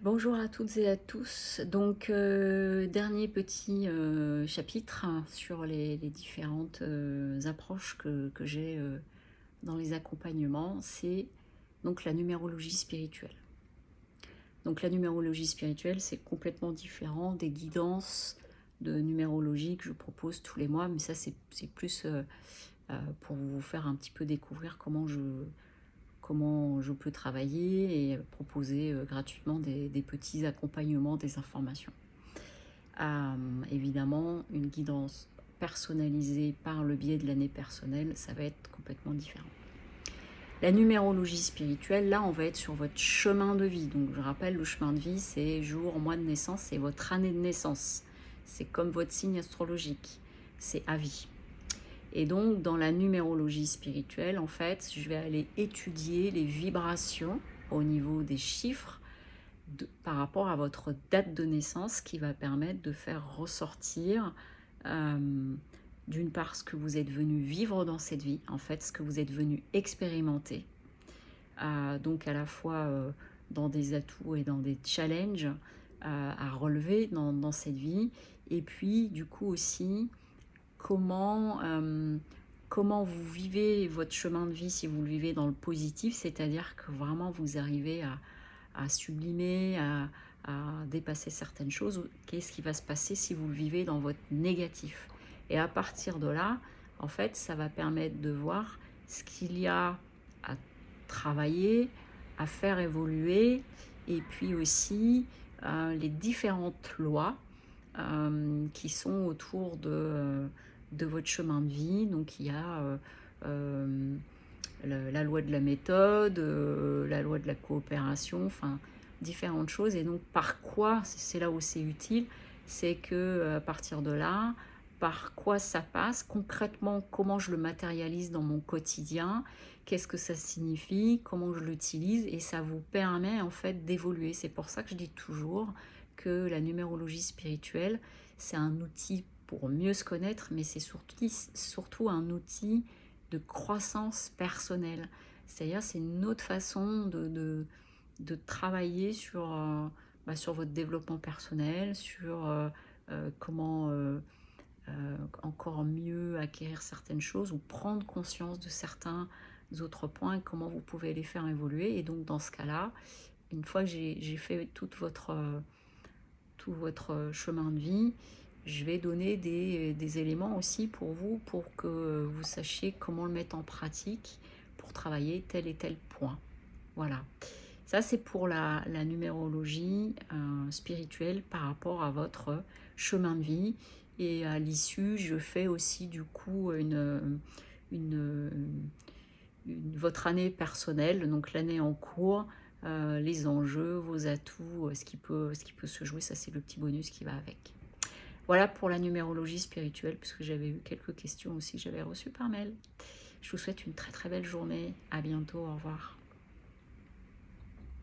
Bonjour à toutes et à tous. Donc, dernier petit chapitre sur les différentes approches que j'ai dans les accompagnements, c'est donc la numérologie spirituelle. Donc, la numérologie spirituelle, c'est complètement différent des guidances de numérologie que je propose tous les mois, mais ça, c'est plus pour vous faire un petit peu découvrir comment je peux travailler et proposer gratuitement des petits accompagnements, des informations. Évidemment, une guidance personnalisée par le biais de l'année personnelle, ça va être complètement différent. La numérologie spirituelle, là, on va être sur votre chemin de vie. Donc, je rappelle, le chemin de vie, c'est jour, mois de naissance, c'est votre année de naissance. C'est comme votre signe astrologique. C'est à vie. Et donc, dans la numérologie spirituelle, en fait, je vais aller étudier les vibrations au niveau des chiffres par rapport à votre date de naissance qui va permettre de faire ressortir d'une part ce que vous êtes venu vivre dans cette vie, en fait, ce que vous êtes venu expérimenter. Donc, à la fois dans des atouts et dans des challenges à relever dans cette vie. Et puis, du coup, aussi, comment vous vivez votre chemin de vie si vous le vivez dans le positif, c'est-à-dire que vraiment vous arrivez à sublimer, à dépasser certaines choses. Qu'est-ce qui va se passer si vous le vivez dans votre négatif? Et à partir de là, en fait, ça va permettre de voir ce qu'il y a à travailler, à faire évoluer, et puis aussi les différentes lois qui sont autour de votre chemin de vie. Donc il y a la loi de la méthode, la loi de la coopération, enfin différentes choses. Et donc par quoi, c'est là où c'est utile, c'est que à partir de là, par quoi ça passe concrètement, comment je le matérialise dans mon quotidien, qu'est-ce que ça signifie, comment je l'utilise, et ça vous permet en fait d'évoluer. C'est pour ça que je dis toujours que la numérologie spirituelle, c'est un outil pour mieux se connaître, mais c'est surtout un outil de croissance personnelle. C'est-à-dire, c'est une autre façon de travailler sur votre développement personnel, sur comment encore mieux acquérir certaines choses ou prendre conscience de certains autres points et comment vous pouvez les faire évoluer. Et donc, dans ce cas-là, une fois que j'ai fait tout votre chemin de vie, je vais donner des éléments aussi pour vous, pour que vous sachiez comment le mettre en pratique pour travailler tel et tel point. Voilà. Ça, c'est pour la numérologie spirituelle par rapport à votre chemin de vie. Et à l'issue, je fais aussi du coup une, votre année personnelle, donc l'année en cours, les enjeux, vos atouts, ce qui peut se jouer. Ça, c'est le petit bonus qui va avec. Voilà pour la numérologie spirituelle, puisque j'avais eu quelques questions aussi que j'avais reçues par mail. Je vous souhaite une très très belle journée. À bientôt. Au revoir.